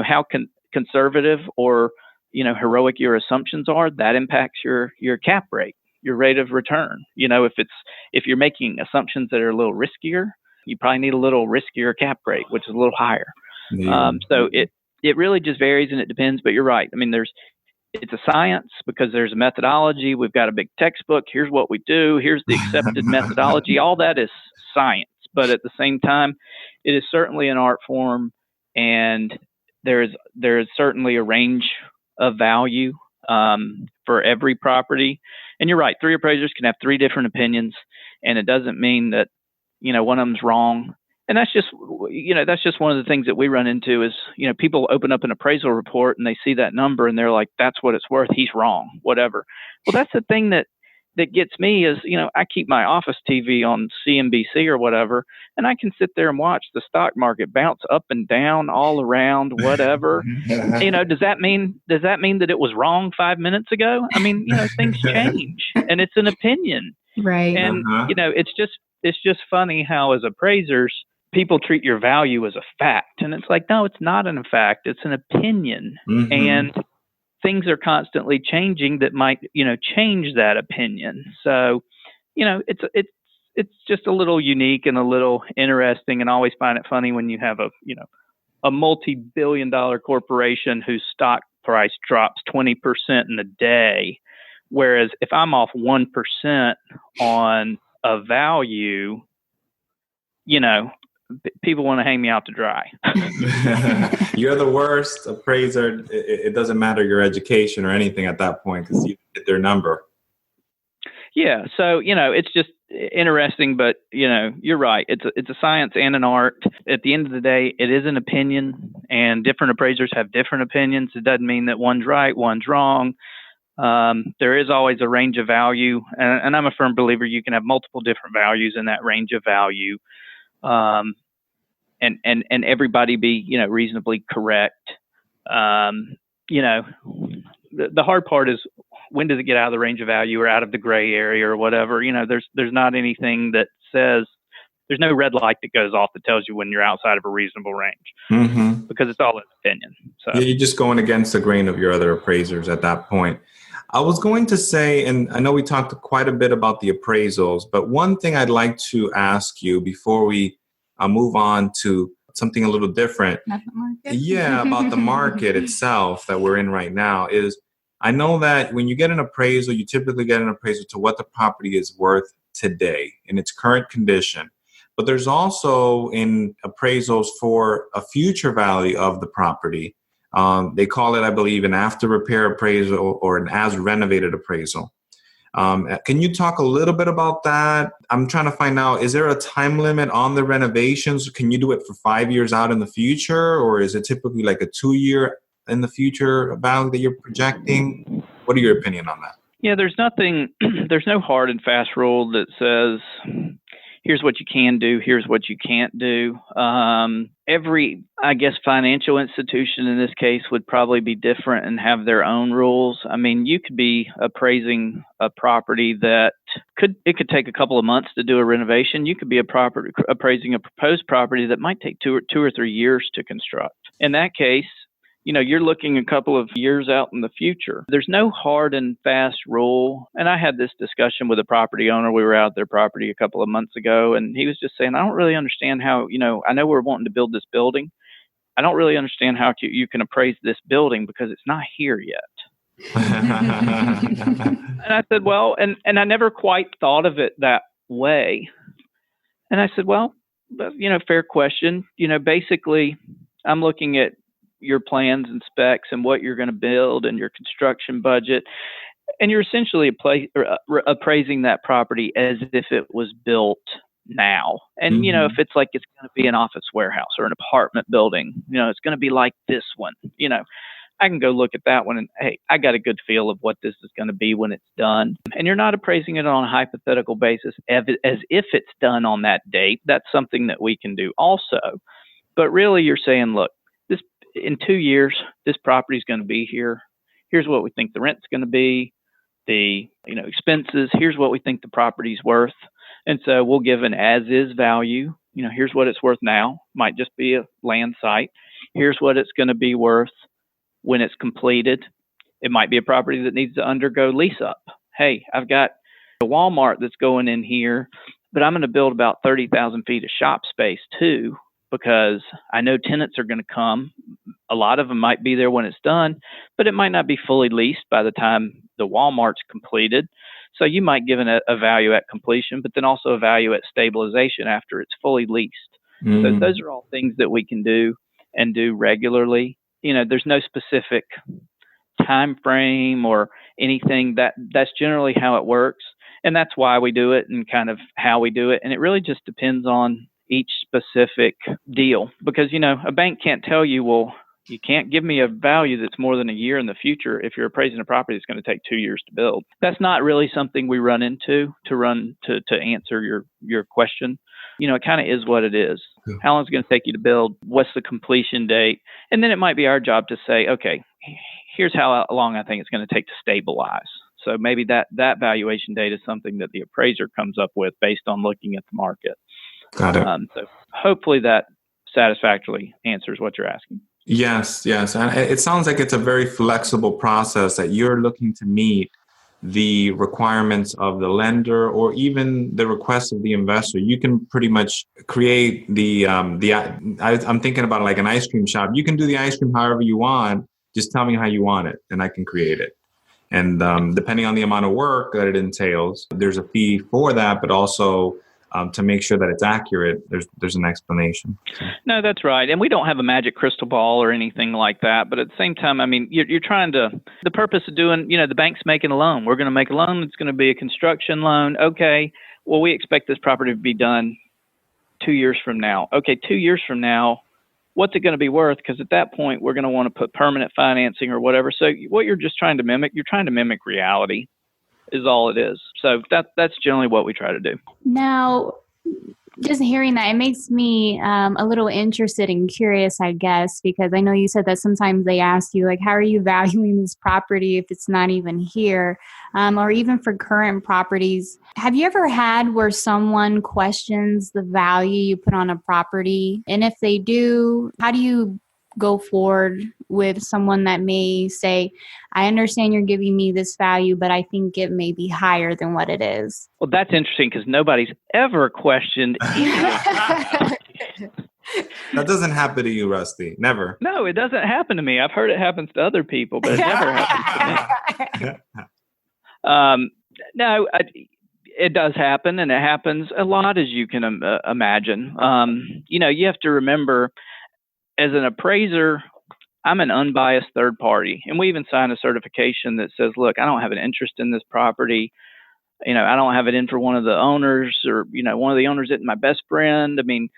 how conservative or heroic your assumptions are, that impacts your cap rate, your rate of return. If you're making assumptions that are a little riskier, you probably need a little riskier cap rate, which is a little higher. Yeah. So it really just varies, and it depends. But you're right. I mean, it's a science, because there's a methodology. We've got a big textbook. Here's what we do. Here's the accepted methodology. All that is science. But at the same time, it is certainly an art form, and there is certainly a range of value for every property. And you're right, 3 appraisers can have 3 different opinions, and it doesn't mean that one of them's wrong. And that's just one of the things that we run into is, people open up an appraisal report and they see that number and they're like, that's what it's worth, he's wrong, whatever. Well, that's the thing that gets me is, I keep my office TV on CNBC or whatever, and I can sit there and watch the stock market bounce up and down all around, whatever. Does that mean that it was wrong 5 minutes ago? I mean, things change, and it's an opinion. Right. And, it's just funny how as appraisers, people treat your value as a fact. And it's like, no, it's not a fact. It's an opinion. Mm-hmm. And things are constantly changing that might, change that opinion. So, it's just a little unique and a little interesting, and I always find it funny when you have a multi-billion-dollar corporation whose stock price drops 20% in a day. Whereas if I'm off 1% on a value, people want to hang me out to dry. You're the worst appraiser. It doesn't matter your education or anything at that point, because you hit their number. Yeah. So, it's interesting, but you're right. It's a science and an art. At the end of the day, it is an opinion, and different appraisers have different opinions. It doesn't mean that one's right, one's wrong. There is always a range of value, and I'm a firm believer you can have multiple different values in that range of value, and everybody be reasonably correct. The hard part is, when does it get out of the range of value or out of the gray area or whatever? There's not anything that says, there's no red light that goes off that tells you when you're outside of a reasonable range, because it's all an opinion. So yeah, you're just going against the grain of your other appraisers at that point. I was going to say, and I know we talked quite a bit about the appraisals, but one thing I'd like to ask you before we move on to something a little different. Yeah, about the market itself that we're in right now is, I know that when you get an appraisal, you typically get an appraisal to what the property is worth today in its current condition. But there's also in appraisals for a future value of the property. They call it, I believe, an after repair appraisal or an as renovated appraisal. Can you talk a little bit about that? I'm trying to find out, is there a time limit on the renovations? Can you do it for 5 years out in the future, or is it typically like a 2-year in the future value that you're projecting? What are your opinion on that? Yeah, there's no hard and fast rule that says, here's what you can do, here's what you can't do. Every, I guess, financial institution in this case would probably be different and have their own rules. I mean, you could be appraising a property that could take a couple of months to do a renovation. You could be appraising a proposed property that might take two or 3 years to construct. In that case, you're looking a couple of years out in the future. There's no hard and fast rule. And I had this discussion with a property owner. We were out at their property a couple of months ago, and he was just saying, I don't really understand how, I know we're wanting to build this building. I don't really understand how you can appraise this building because it's not here yet. And I said, well, and I never quite thought of it that way. And I said, well, fair question. Basically, I'm looking at your plans and specs and what you're going to build and your construction budget. And you're essentially appraising that property as if it was built now. And, if it's like it's going to be an office warehouse or an apartment building, it's going to be like this one, I can go look at that one and, hey, I got a good feel of what this is going to be when it's done. And you're not appraising it on a hypothetical basis as if it's done on that date. That's something that we can do also. But really, you're saying, look, in 2 years, this property is going to be here. Here's what we think the rent's going to be, the expenses. Here's what we think the property's worth. And so we'll give an as-is value. Here's what it's worth now. Might just be a land site. Here's what it's going to be worth when it's completed. It might be a property that needs to undergo lease up. Hey, I've got a Walmart that's going in here, but I'm going to build about 30,000 feet of shop space too, because I know tenants are going to come. A lot of them might be there when it's done, but it might not be fully leased by the time the Walmart's completed. So you might give a value at completion, but then also a value at stabilization after it's fully leased. So those are all things that we can do and do regularly. There's no specific time frame or anything. That's generally how it works. And that's why we do it and kind of how we do it. And it really just depends on each specific deal, because a bank can't tell you, well, you can't give me a value that's more than a year in the future if you're appraising a property that's going to take 2 years to build. That's not really something we run into to answer your question. It kind of is what it is. Yeah. How long is it going to take you to build? What's the completion date? And then it might be our job to say, okay, here's how long I think it's going to take to stabilize. So maybe that valuation date is something that the appraiser comes up with based on looking at the market. Got it. So hopefully that satisfactorily answers what you're asking. Yes. And it sounds like it's a very flexible process that you're looking to meet the requirements of the lender or even the requests of the investor. You can pretty much create I'm thinking about like an ice cream shop. You can do the ice cream however you want. Just tell me how you want it and I can create it. And depending on the amount of work that it entails, there's a fee for that, but also to make sure that it's accurate, there's an explanation. So. No, that's right. And we don't have a magic crystal ball or anything like that. But at the same time, I mean, you're trying to, the purpose of doing, the bank's making a loan. We're going to make a loan. It's going to be a construction loan. Okay. Well, we expect this property to be done 2 years from now. Okay. 2 years from now, what's it going to be worth? Because at that point, we're going to want to put permanent financing or whatever. So what you're just trying to mimic, you're trying to mimic reality is all it is. So that's generally what we try to do. Now, just hearing that, it makes me a little interested and curious, I guess, because I know you said that sometimes they ask you, like, how are you valuing this property if it's not even here? Or even for current properties. Have you ever had where someone questions the value you put on a property? And if they do, how do you go forward with someone that may say, I understand you're giving me this value, but I think it may be higher than what it is? Well, that's interesting because nobody's ever questioned That doesn't happen to you, Rusty. Never. No, it doesn't happen to me. I've heard it happens to other people, but it never happens to me. No, it does happen, and it happens a lot, as you can imagine. You have to remember, as an appraiser, I'm an unbiased third party, and we even sign a certification that says, look, I don't have an interest in this property. I don't have it in for one of the owners, or, one of the owners isn't my best friend. I mean,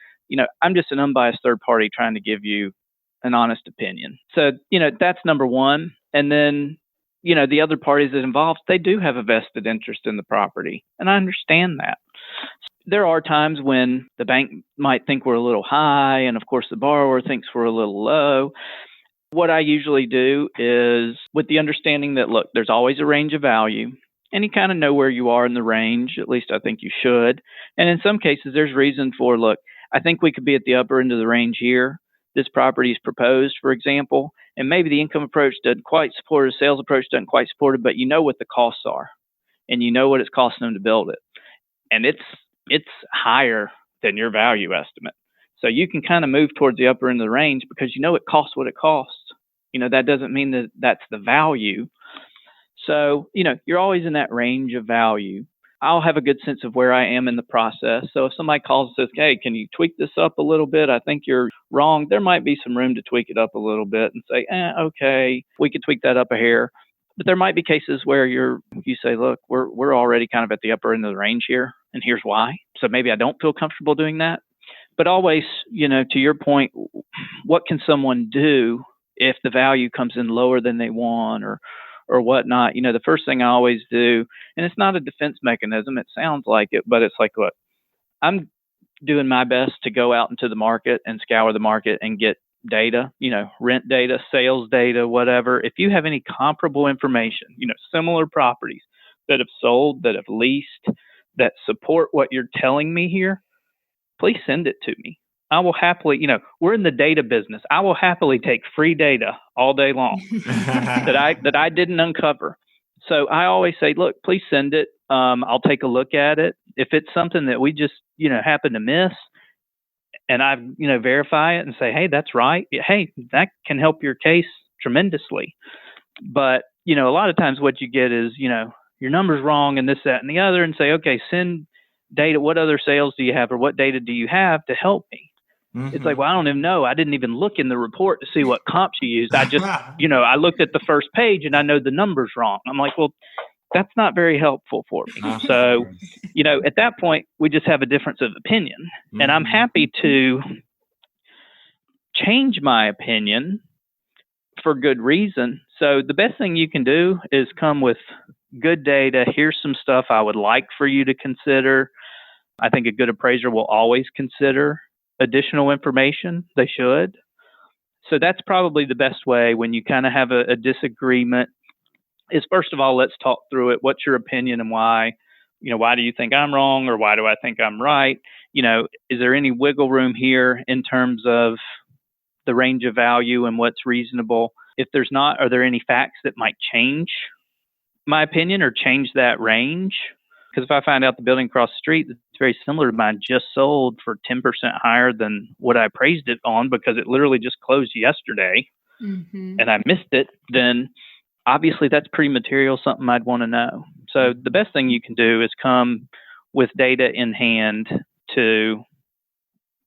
I'm just an unbiased third party trying to give you an honest opinion. So, that's number one. And then, the other parties that involved, they do have a vested interest in the property. And I understand that. There are times when the bank might think we're a little high, and of course the borrower thinks we're a little low. What I usually do is, with the understanding that, look, there's always a range of value, and you kind of know where you are in the range. At least I think you should. And in some cases, there's reason for, look, I think we could be at the upper end of the range here. This property is proposed, for example, and maybe the income approach doesn't quite support it, sales approach doesn't quite support it, but you know what the costs are, and you know what it's costing them to build it. And it's higher than your value estimate. So you can kind of move towards the upper end of the range because it costs what it costs. That doesn't mean that that's the value. So, you're always in that range of value. I'll have a good sense of where I am in the process. So if somebody calls and says, hey, can you tweak this up a little bit? I think you're wrong. There might be some room to tweak it up a little bit and say, okay, we could tweak that up a hair. But there might be cases where you say, look, we're already kind of at the upper end of the range here, and here's why. So maybe I don't feel comfortable doing that. But always, to your point, what can someone do if the value comes in lower than they want or whatnot? The first thing I always do, and it's not a defense mechanism, it sounds like it, but it's like, look, I'm doing my best to go out into the market and scour the market and get data, rent data, sales data, whatever. If you have any comparable information, similar properties that have sold, that have leased, that support what you're telling me here, please send it to me. I will happily, we're in the data business. I will happily take free data all day long that I didn't uncover. So I always say, look, please send it. I'll take a look at it. If it's something that we just, happen to miss, and I, verify it and say, hey, that's right. Hey, that can help your case tremendously. But, a lot of times what you get is, your number's wrong and this, that, and the other, and say, okay, send data. What other sales do you have, or what data do you have to help me? Mm-hmm. It's like, well, I don't even know. I didn't even look in the report to see what comps you used. I just, I looked at the first page and I know the number's wrong. I'm like, well, that's not very helpful for me. So, at that point, we just have a difference of opinion. Mm-hmm. And I'm happy to change my opinion for good reason. So the best thing you can do is come with good data. Here's some stuff I would like for you to consider. I think a good appraiser will always consider additional information. They should. So that's probably the best way when you kind of have a disagreement is, first of all, let's talk through it. What's your opinion and why? Why do you think I'm wrong, or why do I think I'm right? Is there any wiggle room here in terms of the range of value and what's reasonable? If there's not, are there any facts that might change my opinion or change that range? Because if I find out the building across the street that's very similar to mine just sold for 10% higher than what I appraised it on because it literally just closed yesterday, mm-hmm. and I missed it, then obviously that's pretty material, something I'd want to know. So the best thing you can do is come with data in hand to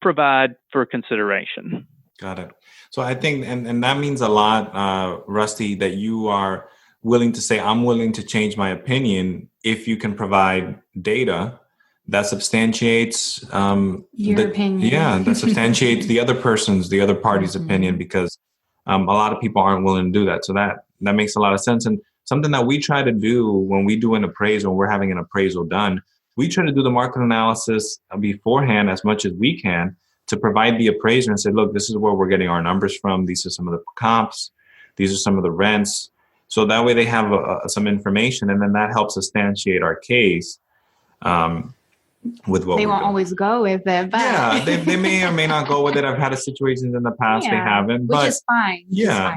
provide for consideration. Got it. So I think, and that means a lot, Rusty, that you are willing to say, I'm willing to change my opinion if you can provide data that substantiates your opinion. Yeah, that substantiates the other party's opinion, because a lot of people aren't willing to do that. So that makes a lot of sense. And something that we try to do when we do an appraisal, when we're having an appraisal done, we try to do the market analysis beforehand as much as we can to provide the appraiser and say, look, this is where we're getting our numbers from. These are some of the comps. These are some of the rents. So that way they have some information, and then that helps substantiate our case with what they won't always go with it. But yeah, they may or may not go with it. I've had situations in the past they haven't, which is fine.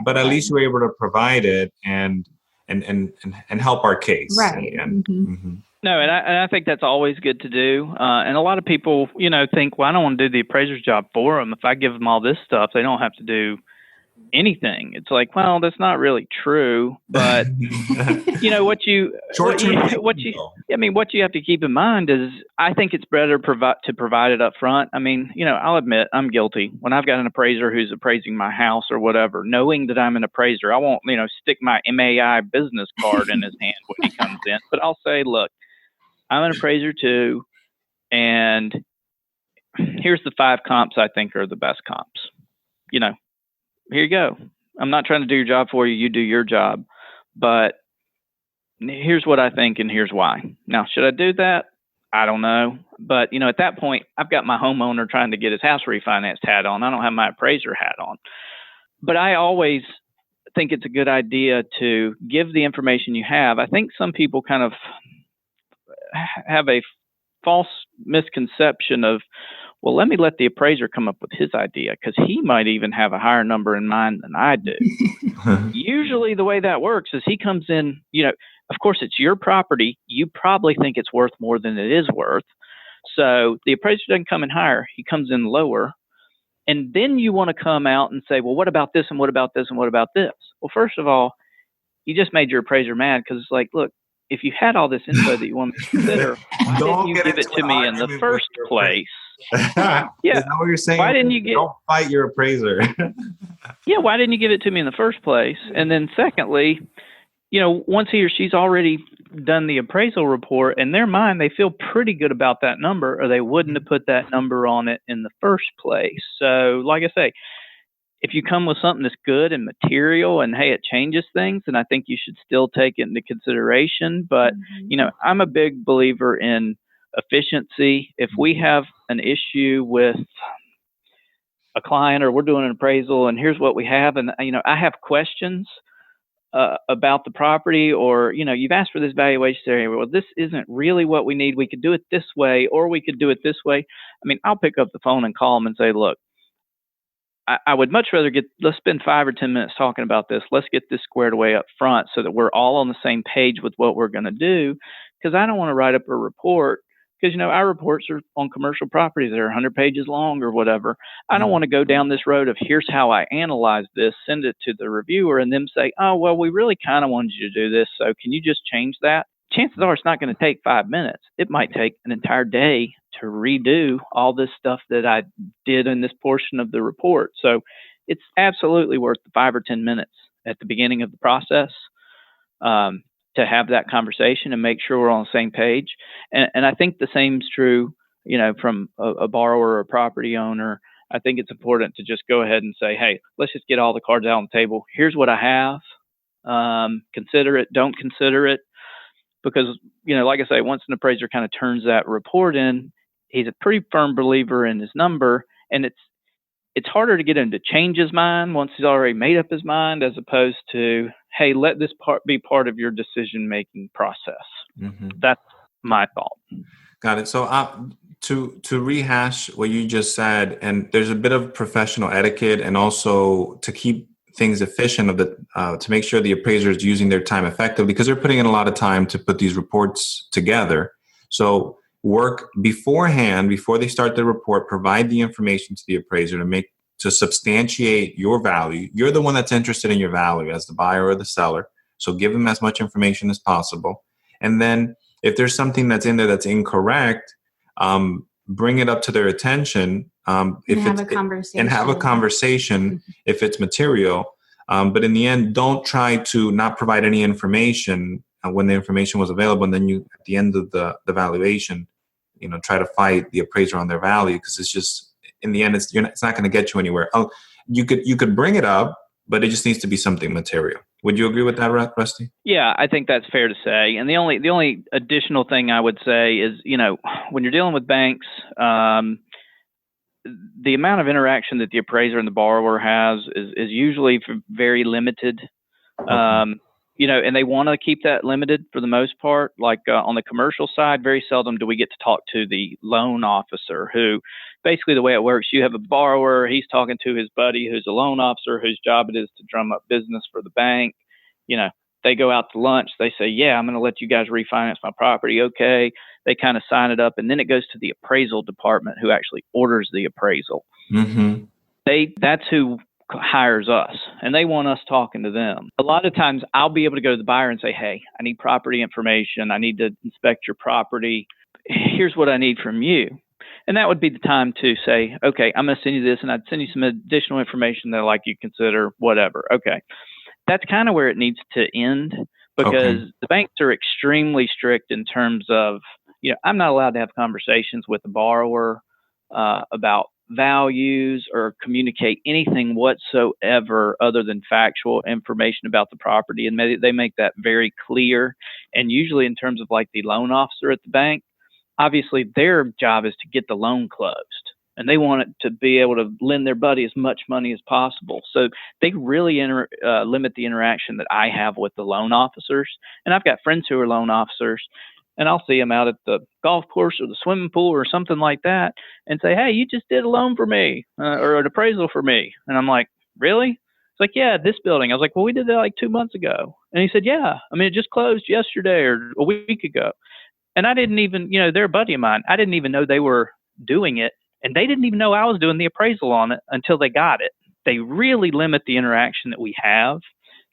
But at least we're able to provide it and help our case. Right. No, and I think that's always good to do. And a lot of people, think, well, I don't want to do the appraiser's job for them. If I give them all this stuff, they don't have to do anything. It's like, well, that's not really true. But what you have to keep in mind is, I think it's better to provide it up front. I mean, I'll admit I'm guilty. When I've got an appraiser who's appraising my house or whatever, knowing that I'm an appraiser, I won't, stick my MAI business card in his hand when he comes in. But I'll say, look, I'm an appraiser too, and here's the 5 comps I think are the best comps. Here you go. I'm not trying to do your job for you. You do your job. But here's what I think, and here's why. Now, should I do that? I don't know. But, at that point, I've got my homeowner trying to get his house refinanced hat on. I don't have my appraiser hat on. But I always think it's a good idea to give the information you have. I think some people kind of have a false misconception of, well, let me let the appraiser come up with his idea, because he might even have a higher number in mind than I do. Usually the way that works is he comes in, of course it's your property. You probably think it's worth more than it is worth. So the appraiser doesn't come in higher. He comes in lower. And then you want to come out and say, well, what about this and what about this and what about this? Well, first of all, you just made your appraiser mad, because it's like, look, if you had all this info that you want me to consider, why didn't you give it to me in the first place? Yeah. Is that what you're saying? Why didn't you don't fight your appraiser? Yeah, why didn't you give it to me in the first place? And then secondly, once he or she's already done the appraisal report, in their mind, they feel pretty good about that number, or they wouldn't have put that number on it in the first place. So like I say, if you come with something that's good and material and, hey, it changes things, then I think you should still take it into consideration. But, I'm a big believer in efficiency. If we have an issue with a client, or we're doing an appraisal and here's what we have, and, I have questions about the property, or, you've asked for this valuation area. Well, this isn't really what we need. We could do it this way, or we could do it this way. I mean, I'll pick up the phone and call them and say, look, I would much rather let's spend 5 or 10 minutes talking about this. Let's get this squared away up front so that we're all on the same page with what we're going to do. Because I don't want to write up a report, because, our reports are on commercial properties. They're 100 pages long or whatever. I don't want to go down this road of, here's how I analyze this, send it to the reviewer, and them say, oh, well, we really kind of wanted you to do this, so can you just change that? Chances are it's not going to take 5 minutes. It might take an entire day to redo all this stuff that I did in this portion of the report. So it's absolutely worth the 5 or 10 minutes at the beginning of the process to have that conversation and make sure we're on the same page. And I think the same is true, from a borrower or a property owner. I think it's important to just go ahead and say, hey, let's just get all the cards out on the table. Here's what I have. Consider it, don't consider it. Because, like I say, once an appraiser kind of turns that report in, he's a pretty firm believer in his number, and it's harder to get him to change his mind once he's already made up his mind, as opposed to, hey, let this part be part of your decision-making process. That's my thought. Got it. So to rehash what you just said, and there's a bit of professional etiquette, and also to keep things efficient to make sure the appraiser is using their time effectively, because they're putting in a lot of time to put these reports together. So work beforehand, before they start the report, provide the information to the appraiser to substantiate your value. You're the one that's interested in your value as the buyer or the seller. So give them as much information as possible. And then If there's something that's in there that's incorrect, bring it up to their attention. And have a conversation if it's material. But in the end, don't try to not provide any information when the information was available, and then you, at the end of the valuation, try to fight the appraiser on their value, because it's just, in the end, it's not going to get you anywhere. Oh, you could bring it up, but it just needs to be something material. Would you agree with that, Rusty? Yeah, I think that's fair to say. And the only additional thing I would say is, when you're dealing with banks, the amount of interaction that the appraiser and the borrower has is usually very limited. Okay. And they want to keep that limited for the most part. Like on the commercial side, very seldom do we get to talk to the loan officer, who basically, the way it works, you have a borrower, he's talking to his buddy who's a loan officer, whose job it is to drum up business for the bank. They go out to lunch, they say, yeah, I'm going to let you guys refinance my property. Okay. They kind of sign it up, and then it goes to the appraisal department, who actually orders the appraisal. Mm-hmm. That's who hires us, and they want us talking to them. A lot of times I'll be able to go to the buyer and say, hey, I need property information. I need to inspect your property. Here's what I need from you. And that would be the time to say, okay, I'm going to send you this, and I'd send you some additional information that I'd like you to consider, whatever. Okay. That's kind of where it needs to end, because the banks are extremely strict in terms of, I'm not allowed to have conversations with the borrower about values or communicate anything whatsoever other than factual information about the property. And they make that very clear. And usually, in terms of like the loan officer at the bank, obviously their job is to get the loan closed, and they want it to be able to lend their buddy as much money as possible. So they really limit the interaction that I have with the loan officers. And I've got friends who are loan officers, and I'll see them out at the golf course or the swimming pool or something like that and say, hey, you just did a loan for me or an appraisal for me. And I'm like, really? It's like, yeah, this building. I was like, well, we did that like 2 months ago. And he said, yeah, it just closed yesterday or a week ago. And I didn't even, they're a buddy of mine. I didn't even know they were doing it. And they didn't even know I was doing the appraisal on it until they got it. They really limit the interaction that we have.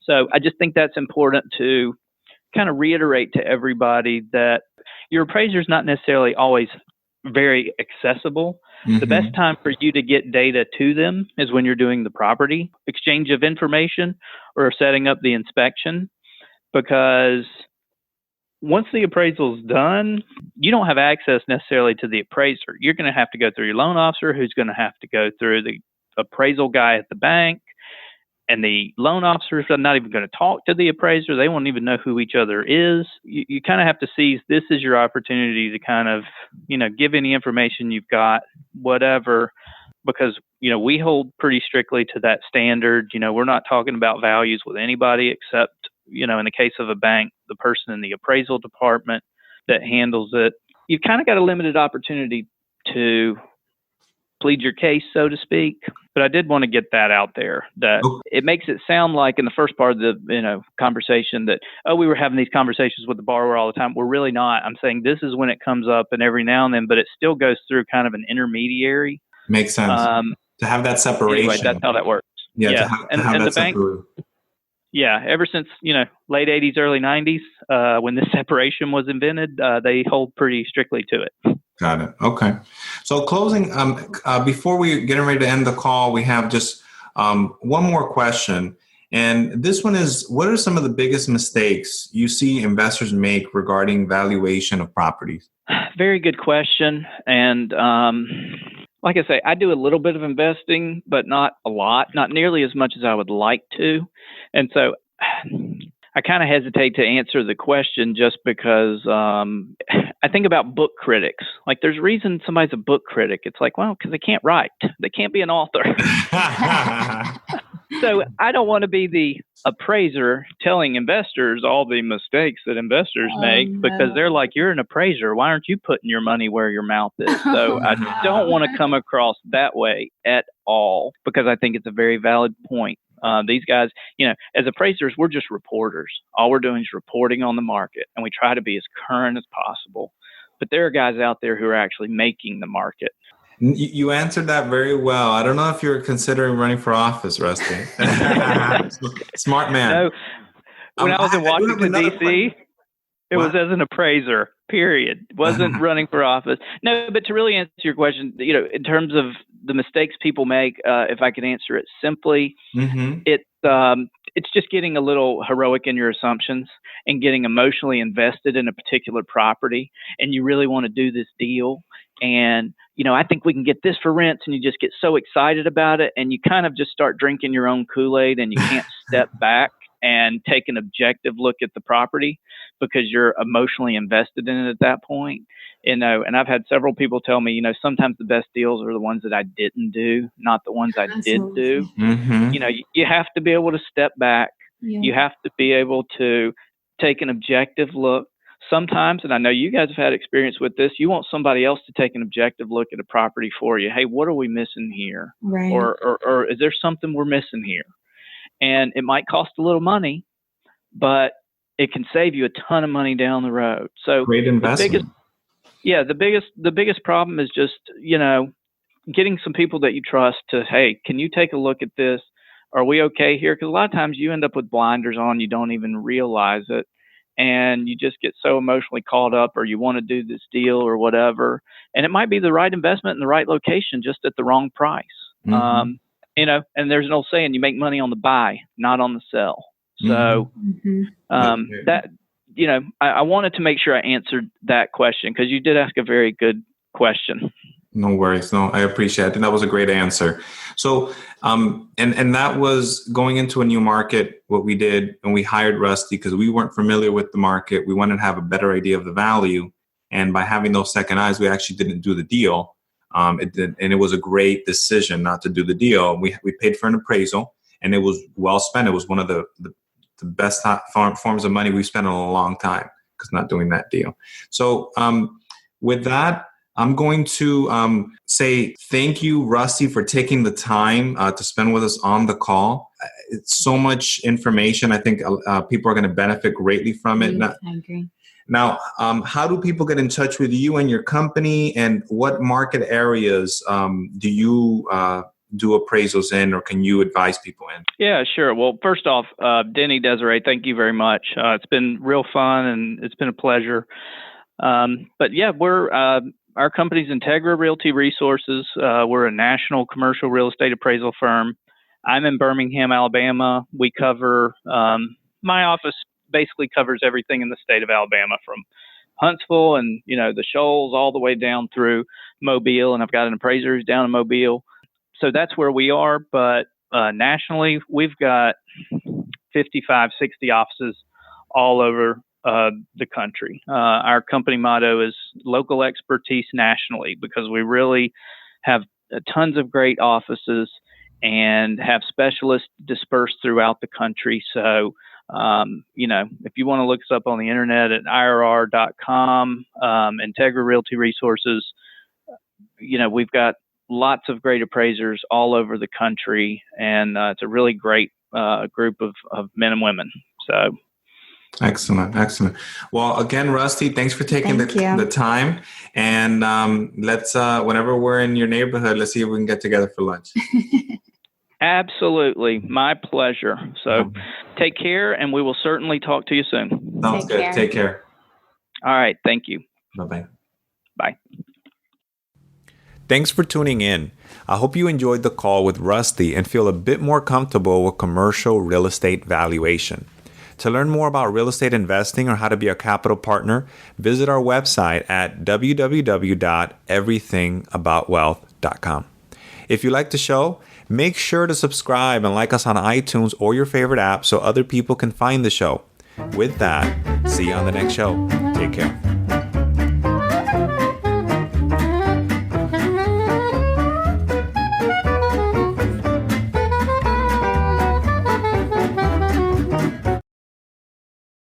So I just think that's important to kind of reiterate to everybody, that your appraiser is not necessarily always very accessible. Mm-hmm. The best time for you to get data to them is when you're doing the property exchange of information or setting up the inspection, because once the appraisal is done, you don't have access necessarily to the appraiser. You're going to have to go through your loan officer, who's going to have to go through the appraisal guy at the bank. And the loan officers are not even going to talk to the appraiser. They won't even know who each other is. You kind of have to seize this is your opportunity to kind of, give any information you've got, whatever, because, we hold pretty strictly to that standard. We're not talking about values with anybody except, in the case of a bank, the person in the appraisal department that handles it. You've kind of got a limited opportunity to plead your case, so to speak. But I did want to get that out there, that it makes it sound like in the first part of the conversation that, we were having these conversations with the borrower all the time. We're really not. I'm saying this is when it comes up and every now and then, but it still goes through kind of an intermediary. Makes sense. To have that separation. Anyway, that's how that works. Yeah. Yeah. To have that the bank, yeah, ever since, late 80s, early 90s, when this separation was invented, they hold pretty strictly to it. Got it. Okay. So closing, before we get ready to end the call, we have just one more question. And this one is, what are some of the biggest mistakes you see investors make regarding valuation of properties? Very good question. And like I say, I do a little bit of investing, but not a lot, not nearly as much as I would like to. And so I kind of hesitate to answer the question just because I think about book critics. Like, there's a reason somebody's a book critic. It's like, well, because they can't write. They can't be an author. So I don't want to be the appraiser telling investors all the mistakes that investors make, because they're like, you're an appraiser. Why aren't you putting your money where your mouth is? So I don't want to come across that way at all, because I think it's a very valid point. These guys, as appraisers, we're just reporters. All we're doing is reporting on the market, and we try to be as current as possible. But there are guys out there who are actually making the market. You answered that very well. I don't know if you're considering running for office, Rusty. Smart man. No, when I was in Washington, D.C., it was as an appraiser. period. Wasn't running for office. No, but to really answer your question, in terms of the mistakes people make, if I could answer it simply, it's just getting a little heroic in your assumptions and getting emotionally invested in a particular property, and you really want to do this deal. And, I think we can get this for rent, and you just get so excited about it, and you kind of just start drinking your own Kool-Aid, and you can't step back and take an objective look at the property because you're emotionally invested in it at that point. And I've had several people tell me, sometimes the best deals are the ones that I didn't do, not the ones I did do. You have to be able to step back. Yeah. You have to be able to take an objective look. Sometimes, and I know you guys have had experience with this, you want somebody else to take an objective look at a property for you. Hey, what are we missing here? Right. Or is there something we're missing here? And it might cost a little money, but it can save you a ton of money down the road. So great investment. The biggest problem is just, getting some people that you trust to, hey, can you take a look at this? Are we okay here? Because a lot of times you end up with blinders on, you don't even realize it. And you just get so emotionally caught up, or you want to do this deal or whatever. And it might be the right investment in the right location, just at the wrong price. And there's an old saying, you make money on the buy, not on the sell. So that, I wanted to make sure I answered that question because you did ask a very good question. No worries. No, I appreciate it. I think that was a great answer. So, and that was going into a new market, what we did, and we hired Rusty because we weren't familiar with the market. We wanted to have a better idea of the value. And by having those second eyes, we actually didn't do the deal. It was a great decision not to do the deal. We paid for an appraisal, and it was well spent. It was one of the best forms of money we've spent in a long time because not doing that deal. So with that, I'm going to say thank you, Rusty, for taking the time to spend with us on the call. It's so much information. I think people are going to benefit greatly from it. I agree. Now, how do people get in touch with you and your company, and what market areas do you do appraisals in, or can you advise people in? Yeah, sure. Well, first off, Denny, Desiree, thank you very much. It's been real fun, and it's been a pleasure. But yeah, our company's Integra Realty Resources. We're a national commercial real estate appraisal firm. I'm in Birmingham, Alabama. We cover, my office basically covers everything in the state of Alabama, from Huntsville and, the Shoals all the way down through Mobile. And I've got an appraiser who's down in Mobile. So that's where we are. But nationally, we've got 55, 60 offices all over the country. Our company motto is local expertise nationally, because we really have tons of great offices and have specialists dispersed throughout the country. So, if you want to look us up on the internet at IRR.com, Integra Realty Resources, we've got lots of great appraisers all over the country, and it's a really great group of men and women. So. Excellent. Well, again, Rusty, thanks for taking the time. And let's, whenever we're in your neighborhood, let's see if we can get together for lunch. Absolutely. My pleasure. So take care, and we will certainly talk to you soon. Sounds good. Take care. All right. Thank you. Bye-bye. Bye. Thanks for tuning in. I hope you enjoyed the call with Rusty and feel a bit more comfortable with commercial real estate valuation. To learn more about real estate investing or how to be a capital partner, visit our website at www.everythingaboutwealth.com. If you like the show, make sure to subscribe and like us on iTunes or your favorite app so other people can find the show. With that, see you on the next show. Take care.